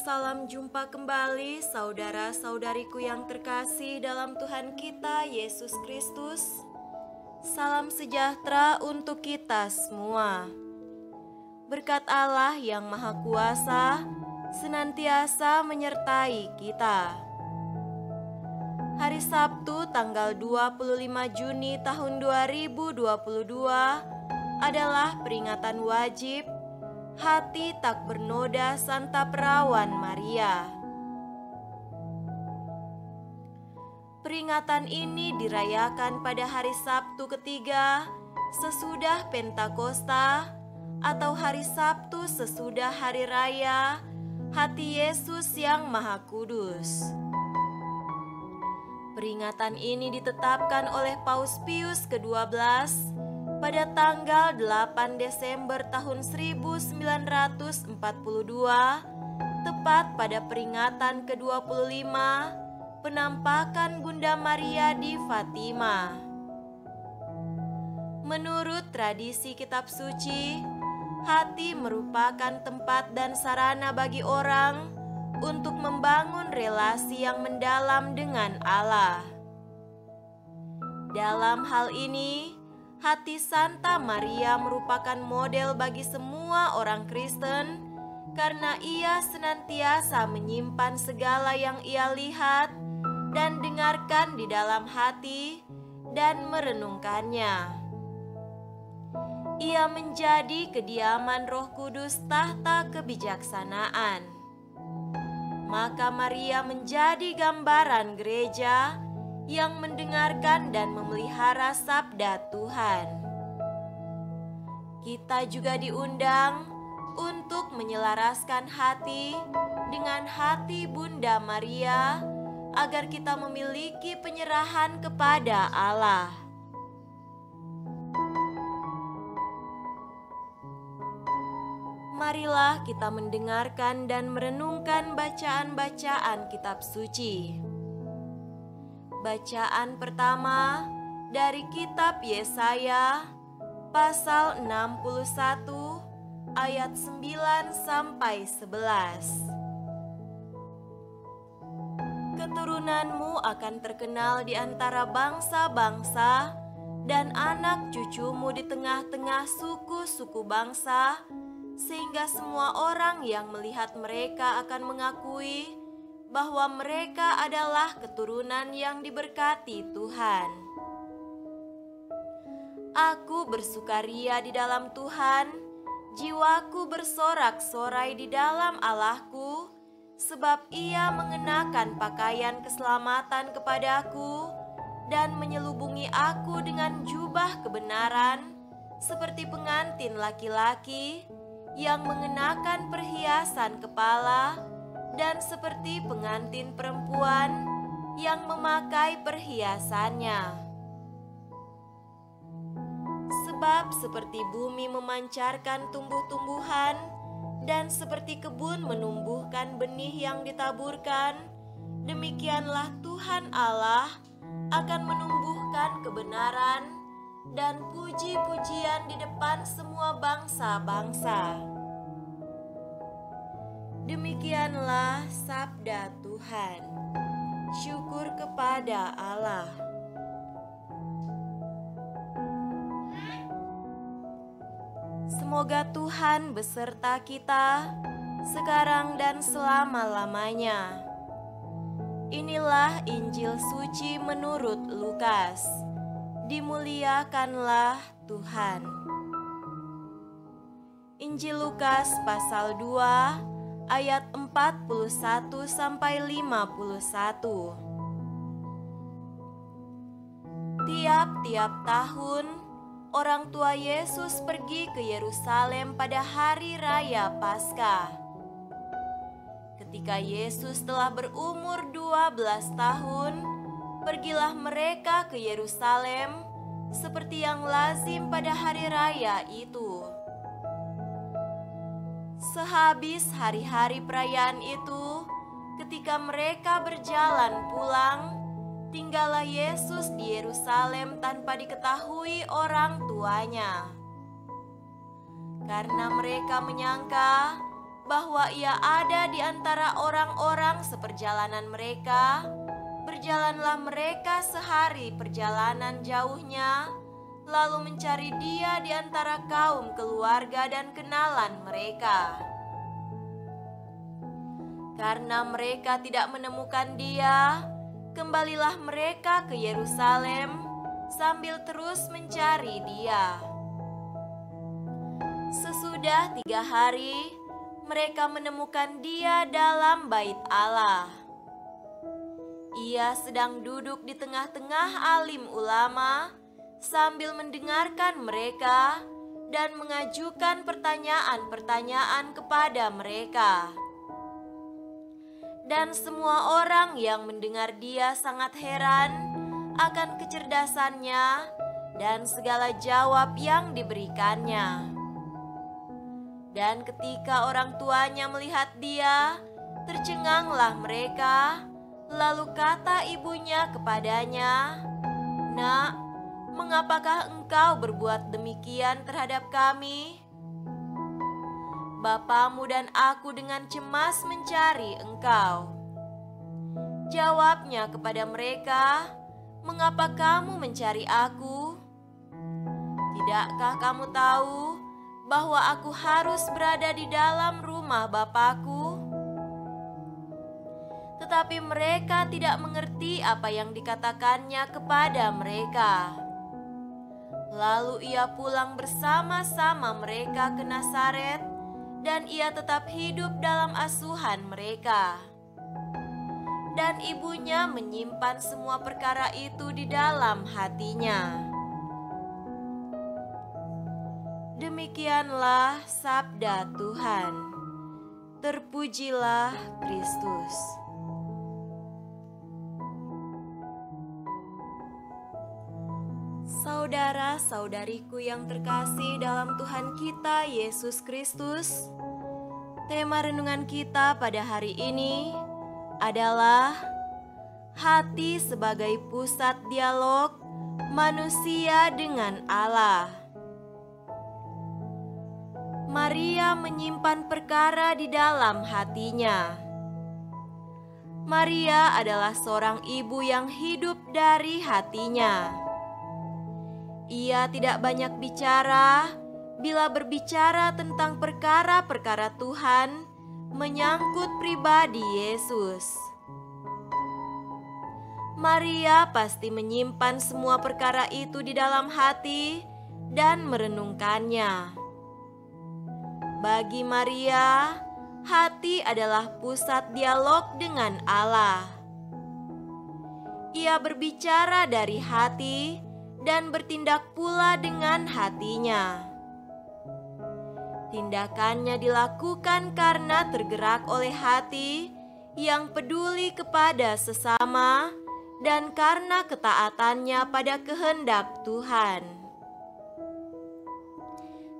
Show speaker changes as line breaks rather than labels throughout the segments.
Salam jumpa kembali saudara-saudariku yang terkasih dalam Tuhan kita Yesus Kristus. Salam sejahtera untuk kita semua. Berkat Allah yang Maha Kuasa senantiasa menyertai kita. Hari Sabtu tanggal 25 Juni tahun 2022 adalah peringatan wajib Hati Tak Bernoda Santa Perawan Maria. Peringatan ini dirayakan pada hari Sabtu ketiga sesudah Pentakosta atau hari Sabtu sesudah hari raya Hati Yesus yang Maha Kudus. Peringatan ini ditetapkan oleh Paus Pius ke-12 pada tanggal 8 Desember tahun 1942, tepat pada peringatan ke-25 penampakan Bunda Maria di Fatima. Menurut tradisi kitab suci, hati merupakan tempat dan sarana bagi orang untuk membangun relasi yang mendalam dengan Allah. Dalam hal ini, hati Santa Maria merupakan model bagi semua orang Kristen karena ia senantiasa menyimpan segala yang ia lihat dan dengarkan di dalam hati dan merenungkannya. Ia menjadi kediaman Roh Kudus tahta kebijaksanaan. Maka Maria menjadi gambaran gereja yang mendengarkan dan memelihara sabda Tuhan. Kita juga diundang untuk menyelaraskan hati dengan hati Bunda Maria agar kita memiliki penyerahan kepada Allah. Marilah kita mendengarkan dan merenungkan bacaan-bacaan kitab suci. Bacaan pertama dari kitab Yesaya pasal 61 ayat 9 sampai 11. Keturunanmu akan terkenal di antara bangsa-bangsa dan anak cucumu di tengah-tengah suku-suku bangsa, sehingga semua orang yang melihat mereka akan mengakui bahwa mereka adalah keturunan yang diberkati Tuhan. Aku bersukaria di dalam Tuhan, jiwaku bersorak-sorai di dalam Allahku, sebab Ia mengenakan pakaian keselamatan kepadaku dan menyelubungi aku dengan jubah kebenaran, seperti pengantin laki-laki yang mengenakan perhiasan kepala, dan seperti pengantin perempuan yang memakai perhiasannya. Sebab seperti bumi memancarkan tumbuh-tumbuhan, dan seperti kebun menumbuhkan benih yang ditaburkan, demikianlah Tuhan Allah akan menumbuhkan kebenaran dan puji-pujian di depan semua bangsa-bangsa. Demikianlah sabda Tuhan. Syukur kepada Allah. Semoga Tuhan beserta kita sekarang dan selama-lamanya. Inilah Injil suci menurut Lukas. Dimuliakanlah Tuhan. Injil Lukas pasal 2 ayat 41 sampai 51. Tiap-tiap tahun orang tua Yesus pergi ke Yerusalem pada hari raya Paskah. Ketika Yesus telah berumur 12 tahun, pergilah mereka ke Yerusalem seperti yang lazim pada hari raya itu. Sehabis hari-hari perayaan itu, ketika mereka berjalan pulang, tinggallah Yesus di Yerusalem tanpa diketahui orang tuanya. Karena mereka menyangka bahwa ia ada di antara orang-orang seperjalanan mereka, berjalanlah mereka sehari perjalanan jauhnya, lalu mencari dia di antara kaum keluarga dan kenalan mereka. Karena mereka tidak menemukan dia, kembalilah mereka ke Yerusalem sambil terus mencari dia. Sesudah 3 hari, mereka menemukan dia dalam bait Allah. Ia sedang duduk di tengah-tengah alim ulama sambil mendengarkan mereka dan mengajukan pertanyaan-pertanyaan kepada mereka. Dan semua orang yang mendengar dia sangat heran akan kecerdasannya dan segala jawab yang diberikannya. Dan ketika orang tuanya melihat dia, tercenganglah mereka. Lalu kata ibunya kepadanya, "Nak, mengapakah engkau berbuat demikian terhadap kami? Bapamu dan aku dengan cemas mencari engkau." Jawabnya kepada mereka, "Mengapa kamu mencari aku? Tidakkah kamu tahu bahwa aku harus berada di dalam rumah Bapakku?" Tetapi mereka tidak mengerti apa yang dikatakannya kepada mereka. Lalu ia pulang bersama-sama mereka ke Nazaret, dan ia tetap hidup dalam asuhan mereka. Dan ibunya menyimpan semua perkara itu di dalam hatinya. Demikianlah sabda Tuhan. Terpujilah Kristus. Saudara-saudariku yang terkasih dalam Tuhan kita Yesus Kristus, tema renungan kita pada hari ini adalah hati sebagai pusat dialog manusia dengan Allah. Maria menyimpan perkara di dalam hatinya. Maria adalah seorang ibu yang hidup dari hatinya. Ia tidak banyak bicara bila berbicara tentang perkara-perkara Tuhan menyangkut pribadi Yesus. Maria pasti menyimpan semua perkara itu di dalam hati dan merenungkannya. Bagi Maria, hati adalah pusat dialog dengan Allah. Ia berbicara dari hati dan bertindak pula dengan hatinya. Tindakannya dilakukan karena tergerak oleh hati yang peduli kepada sesama dan karena ketaatannya pada kehendak Tuhan.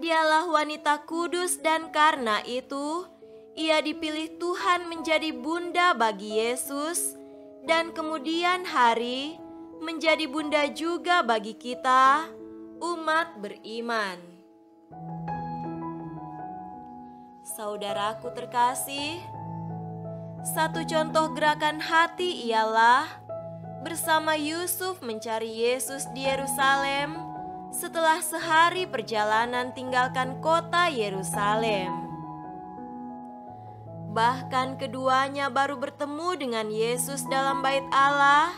Dialah wanita kudus dan karena itu ia dipilih Tuhan menjadi bunda bagi Yesus dan kemudian hari menjadi bunda juga bagi kita, umat beriman. Saudaraku terkasih, satu contoh gerakan hati ialah bersama Yusuf mencari Yesus di Yerusalem setelah sehari perjalanan tinggalkan kota Yerusalem. Bahkan keduanya baru bertemu dengan Yesus dalam bait Allah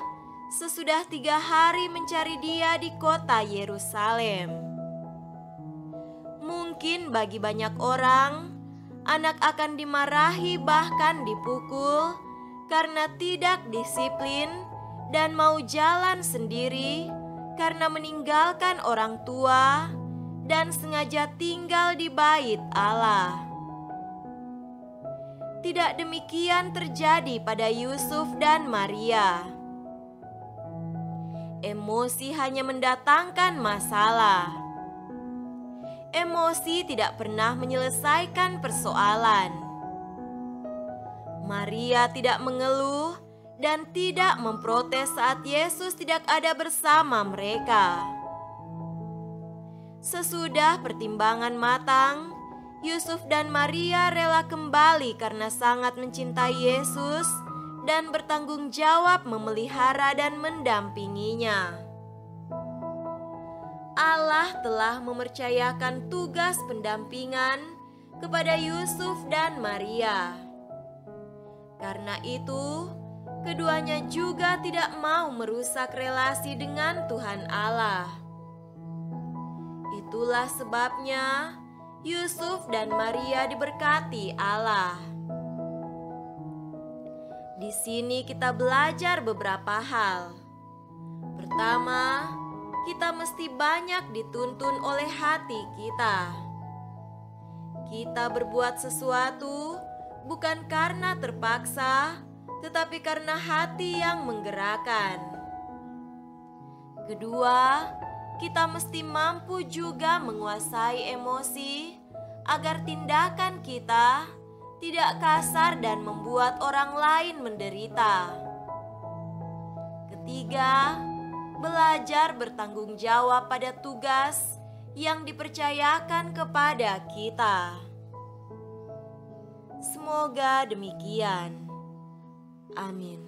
sesudah 3 hari mencari dia di kota Yerusalem. Mungkin bagi banyak orang, anak akan dimarahi bahkan dipukul karena tidak disiplin dan mau jalan sendiri karena meninggalkan orang tua dan sengaja tinggal di bait Allah. Tidak demikian terjadi pada Yusuf dan Maria. Emosi hanya mendatangkan masalah. Emosi tidak pernah menyelesaikan persoalan. Maria tidak mengeluh dan tidak memprotes saat Yesus tidak ada bersama mereka. Sesudah pertimbangan matang, Yusuf dan Maria rela kembali karena sangat mencintai Yesus dan bertanggung jawab memelihara dan mendampinginya. Allah telah mempercayakan tugas pendampingan kepada Yusuf dan Maria. Karena itu, keduanya juga tidak mau merusak relasi dengan Tuhan Allah. Itulah sebabnya Yusuf dan Maria diberkati Allah. Di sini kita belajar beberapa hal. Pertama, kita mesti banyak dituntun oleh hati kita. Kita berbuat sesuatu bukan karena terpaksa, tetapi karena hati yang menggerakkan. Kedua, kita mesti mampu juga menguasai emosi agar tindakan kita tidak kasar dan membuat orang lain menderita. Ketiga, belajar bertanggung jawab pada tugas yang dipercayakan kepada kita. Semoga demikian. Amin.